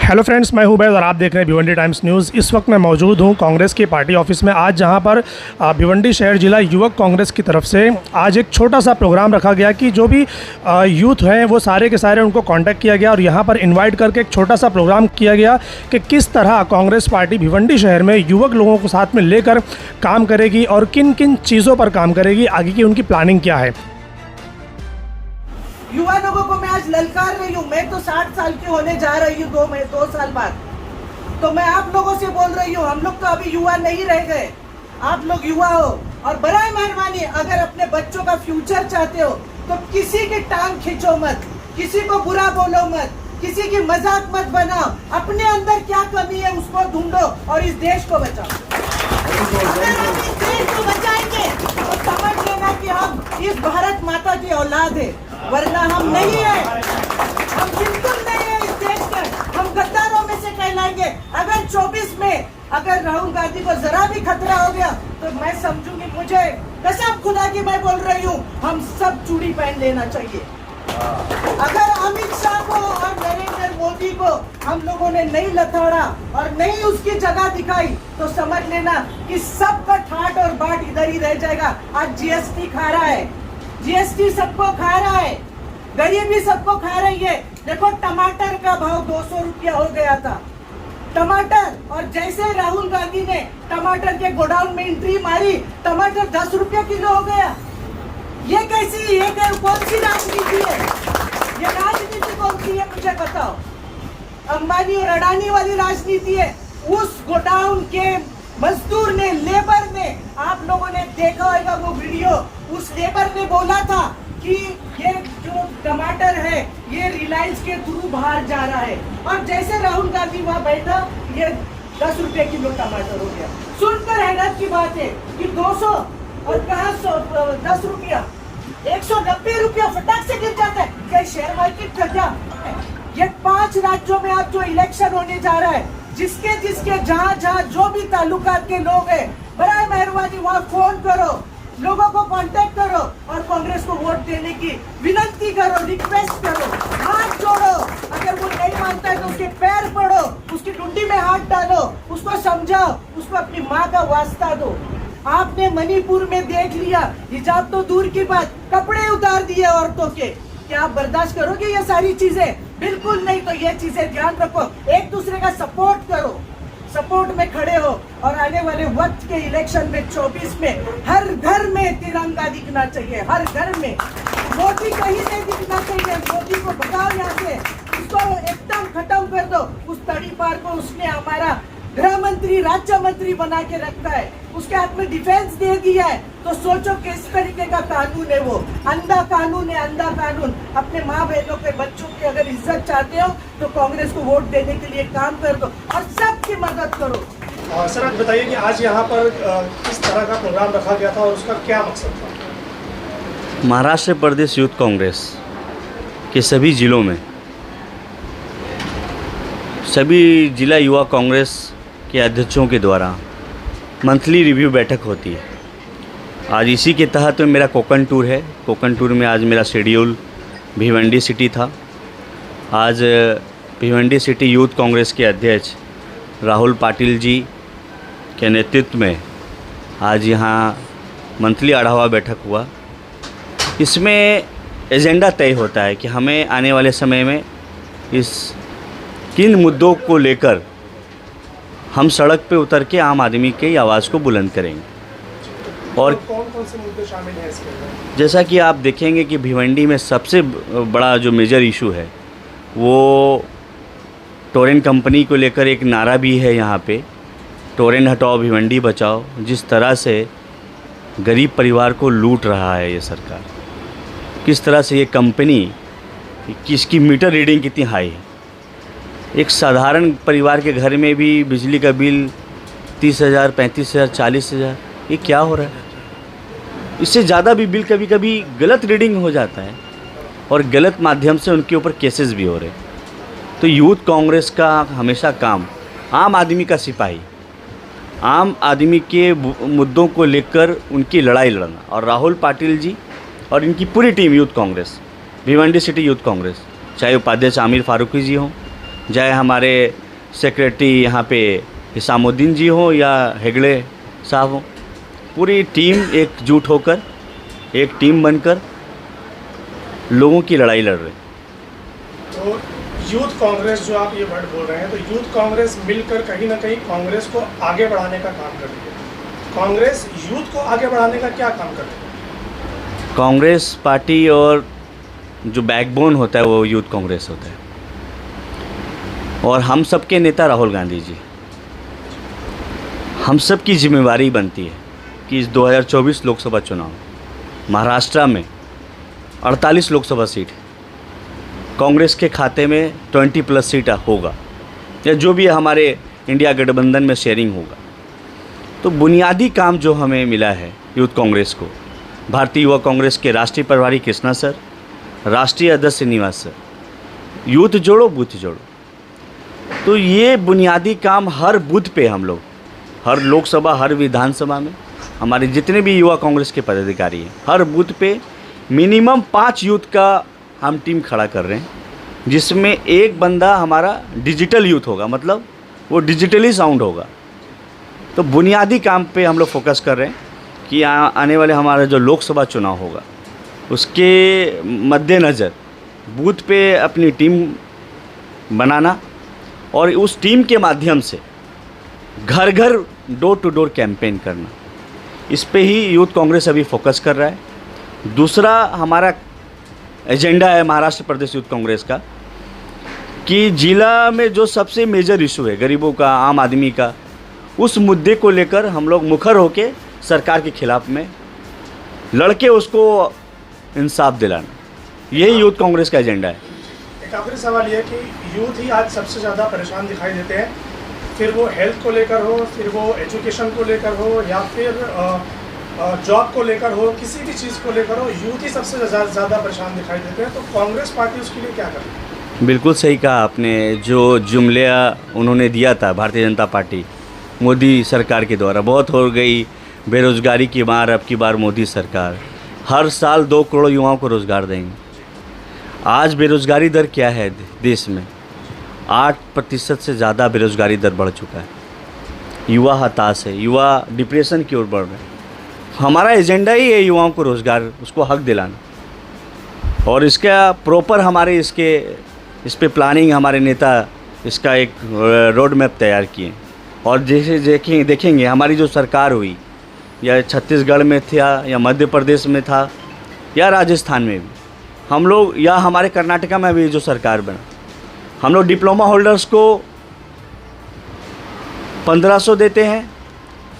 Hello friends, मैं हूं बैद और आप देख रहे हैं भिवंडी टाइम्स न्यूज़। इस वक्त मैं मौजूद हूं कांग्रेस के पार्टी ऑफिस में, आज जहां पर भिवंडी शहर जिला युवक कांग्रेस की तरफ से आज एक छोटा सा प्रोग्राम रखा गया कि जो भी यूथ हैं वो सारे के सारे उनको कांटेक्ट किया गया और यहां पर इनवाइट करके एक छोटा सा प्रोग्राम किया गया कि किस तरह कांग्रेस पार्टी भिवंडी शहर में युवक लोगों को साथ में लेकर काम करेगी और किन किन चीज़ों पर काम करेगी, आगे की उनकी प्लानिंग क्या है। युवा लोगों को मैं आज ललकार रही हूँ। मैं तो 60 साल की होने जा रही हूँ 2 साल बाद। तो मैं आप लोगों से बोल रही हूँ, हम लोग तो अभी युवा नहीं रह गए, आप लोग युवा हो और बराए मेहरबानी अगर अपने बच्चों का फ्यूचर चाहते हो तो किसी की टांग खींचो मत, किसी को बुरा बोलो मत, किसी की मजाक मत बनाओ। अपने अंदर क्या कमी है उसको ढूंढो और इस देश को बचाओ। अगर हम इस देश को बचाएंगे तो समझ लेना कि हम इस भारत माता की औलाद है, वरना हम नहीं है, हम बिल्कुल नहीं है इस देश के। हम गद्दारों में से कहलाएंगे। अगर 24 में अगर राहुल गांधी को जरा भी खतरा हो गया तो मैं समझूंगी, मुझे कसम खुदा की मैं बोल रही हूँ, हम सब चूड़ी पहन लेना चाहिए। अगर अमित शाह को और नरेंद्र मोदी को हम लोगों ने नहीं लथाड़ा और नहीं उसकी जगह दिखाई तो समझ लेना कि सबका ठाट और बाट इधर ही रह जाएगा। आज जीएसटी खा रहा है, जीएसटी सबको खा रहा है, गरीबी सबको खा रही है। देखो टमाटर का भाव 200 रुपया हो गया था टमाटर, और जैसे राहुल गांधी ने टमाटर के गोडाउन में एंट्री मारी, टमाटर 10 रुपया किलो हो गया। ये कैसी, ये कौन सी राजनीति है? ये राजनीति कौन सी है मुझे बताओ। अंबानी और अडानी वाली राजनीति है। उस गोडाउन के मजदूर ने, लेबर ने, आप लोगों ने देखा होगा वो वीडियो, उस लेबर ने बोला था कि ये जो टमाटर है ये रिलायंस के थ्रू बाहर जा रहा है, और जैसे राहुल गांधी वहाँ बैठा ये 10 रुपए किलो टमाटर हो गया। सुनकर हैरत की बात है कि 200 और कहा 10 रुपया, 190 रुपया फटाक से गिर जाता है। क्या शेयर मार्केट का क्या? ये 5 राज्यों में अब जो इलेक्शन होने जा रहा है, जिसके जहाँ जो भी तालुकात के लोग हैं, बराए मेहरबानी वहाँ फोन करो, लोगों को कांटेक्ट करो और कांग्रेस को वोट देने की विनती करो, रिक्वेस्ट करो, हाथ जोड़ो। अगर वो नहीं मानता है तो उसके पैर पड़ो, उसकी टुंडी में हाथ डालो, उसको समझाओ, उसको अपनी माँ का वास्ता दो। आपने मणिपुर में देख लिया, हिजाब तो दूर की बात, कपड़े उतार दिए औरतों के। क्या आप बर्दाश्त करोगे ये सारी चीजें? बिल्कुल नहीं। तो ये चीजें ध्यान रखो, एक दूसरे का सपोर्ट करो, सपोर्ट में खड़े हो, और आने वाले वक्त के इलेक्शन में 24 में हर घर में तिरंगा दिखना चाहिए, हर घर में। मोदी कहीं नहीं दिखना चाहिए। मोदी को भगाओ यहाँ से, उसको एकदम खत्म कर दो। उस तड़ी पार को उसने हमारा गृह मंत्री, राज्य मंत्री बना के रखा है, उसके हाथ में डिफेंस दे दिया है। तो सोचो किस तरीके का कानून है वो, अंधा कानून है, अंधा कानून। अपने माँ बहनों के, बच्चों की अगर इज्जत चाहते हो तो कांग्रेस को वोट देने के लिए काम कर दो और सबकी मदद करो। सर, आप बताइए कि आज यहाँ पर किस तरह का प्रोग्राम रखा गया था और उसका क्या मकसद था? महाराष्ट्र प्रदेश यूथ कांग्रेस के सभी जिलों में सभी जिला युवा कांग्रेस के अध्यक्षों के द्वारा मंथली रिव्यू बैठक होती है। आज इसी के तहत मेरा कोकण टूर है। कोकण टूर में आज मेरा शेड्यूल भिवंडी सिटी था। आज भिवंडी सिटी यूथ कांग्रेस के अध्यक्ष राहुल पाटिल जी के नेतृत्व में आज यहाँ मंथली आढावा बैठक हुआ। इसमें एजेंडा तय होता है कि हमें आने वाले समय में इस किन मुद्दों को लेकर हम सड़क पे उतर के आम आदमी की आवाज़ को बुलंद करेंगे। और कौन से मुद्दे शामिल हैं इसके अंदर? जैसा कि आप देखेंगे कि भिवंडी में सबसे बड़ा जो मेजर इशू है वो टोरेंट कंपनी को लेकर एक नारा भी है यहाँ पे, टोरेंट हटाओ भिवंडी बचाओ। जिस तरह से गरीब परिवार को लूट रहा है ये सरकार, किस तरह से ये कंपनी, किसकी मीटर रीडिंग कितनी हाई है। एक साधारण परिवार के घर में भी बिजली का बिल 30,000, 35,000, 40,000, ये क्या हो रहा है? इससे ज़्यादा भी बिल कभी कभी गलत रीडिंग हो जाता है और गलत माध्यम से उनके ऊपर केसेस भी हो रहे हैं। तो यूथ कांग्रेस का हमेशा काम आम आदमी का सिपाही, आम आदमी के मुद्दों को लेकर उनकी लड़ाई लड़ना। और राहुल पाटिल जी और इनकी पूरी team youth Congress, Bhiwandi city youth Congress, चाहे उपाध्यक्ष आमिर फारूकी जी हों, चाहे हमारे सेक्रेटरी यहाँ पे हिसामुद्दीन जी हो या हेगड़े साहब हो, पूरी टीम एकजुट होकर, एक टीम बनकर लोगों की लड़ाई लड़ रहे हैं। तो यूथ कांग्रेस जो आप ये वर्ड बोल रहे हैं, तो यूथ कांग्रेस मिलकर कहीं ना कहीं कांग्रेस को आगे बढ़ाने का काम कर रही है। कांग्रेस यूथ को आगे बढ़ाने का क्या काम कर रही है? कांग्रेस पार्टी और जो बैकबोन होता है वो यूथ कांग्रेस होता है, और हम सबके नेता राहुल गांधी जी, हम सब की जिम्मेवारी बनती है कि इस 2024 लोकसभा चुनाव महाराष्ट्र में 48 लोकसभा सीट कांग्रेस के खाते में 20+ सीट होगा, या जो भी हमारे इंडिया गठबंधन में शेयरिंग होगा। तो बुनियादी काम जो हमें मिला है यूथ कांग्रेस को, भारतीय युवा कांग्रेस के राष्ट्रीय प्रभारी कृष्णा सर, राष्ट्रीय अध्यक्ष श्रीनिवास सर, यूथ जोड़ो बूथ जोड़ो, तो ये बुनियादी काम हर बूथ पे हम लोग, हर लोकसभा, हर विधानसभा में हमारे जितने भी युवा कांग्रेस के पदाधिकारी हैं, हर बूथ पे मिनिमम 5 यूथ का हम टीम खड़ा कर रहे हैं, जिसमें एक बंदा हमारा डिजिटल यूथ होगा, मतलब वो डिजिटली साउंड होगा। तो बुनियादी काम पे हम लोग फोकस कर रहे हैं कि आने वाले हमारा जो लोकसभा चुनाव होगा उसके मद्देनज़र बूथ पे अपनी टीम बनाना, और उस टीम के माध्यम से घर घर डोर टू डोर कैंपेन करना, इस पे ही यूथ कांग्रेस अभी फोकस कर रहा है। दूसरा हमारा एजेंडा है महाराष्ट्र प्रदेश यूथ कांग्रेस का कि जिला में जो सबसे मेजर इशू है गरीबों का, आम आदमी का, उस मुद्दे को लेकर हम लोग मुखर होके सरकार के खिलाफ में लड़के उसको इंसाफ दिलाना, यही यूथ कांग्रेस का एजेंडा है। एक आखिरी सवाल ये है कि यूथ ही आज सबसे ज़्यादा परेशान दिखाई देते हैं, फिर वो हेल्थ को लेकर हो, फिर वो एजुकेशन को लेकर हो, या फिर जॉब को लेकर हो, किसी भी चीज़ को लेकर हो, यूथ ही सबसे ज़्यादा परेशान दिखाई देते हैं। तो कांग्रेस पार्टी उसके लिए क्या करे? बिल्कुल सही कहा आपने। जो जुमला उन्होंने दिया था भारतीय जनता पार्टी मोदी सरकार के द्वारा, बहुत हो गई बेरोज़गारी की मार, अब की बार मोदी सरकार हर साल 2 करोड़ युवाओं को रोज़गार देंगे। आज बेरोज़गारी दर क्या है देश में? 8% से ज़्यादा बेरोज़गारी दर बढ़ चुका है। युवा हताश है, युवा डिप्रेशन की ओर बढ़ रहे हैं। हमारा एजेंडा ही है युवाओं को रोज़गार, उसको हक दिलाना, और इसका प्रॉपर हमारे इस पे प्लानिंग हमारे नेता इसका एक रोड मैप तैयार किए। और जैसे देखेंगे हमारी जो सरकार हुई, या छत्तीसगढ़ में था, या मध्य प्रदेश में था, या राजस्थान में भी हम लोग, या हमारे कर्नाटका में भी जो सरकार बना, हम लोग डिप्लोमा होल्डर्स को 1500 देते हैं,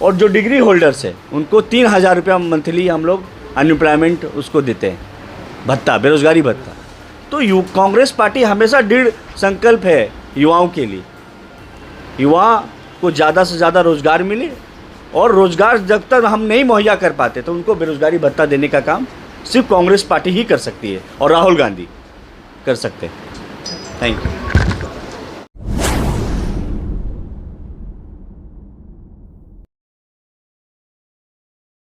और जो डिग्री होल्डर्स है उनको 3000 रुपया मंथली हम लोग अनएम्प्लॉयमेंट उसको देते हैं, भत्ता, बेरोज़गारी भत्ता। तो कांग्रेस पार्टी हमेशा दृढ़ संकल्प है युवाओं के लिए, युवा को ज़्यादा से ज़्यादा रोज़गार मिले, और रोज़गार जब तक हम नहीं मुहैया कर पाते तो उनको बेरोज़गारी भत्ता देने का काम सिर्फ कांग्रेस पार्टी ही कर सकती है, और राहुल गांधी कर सकते हैं। Thank you.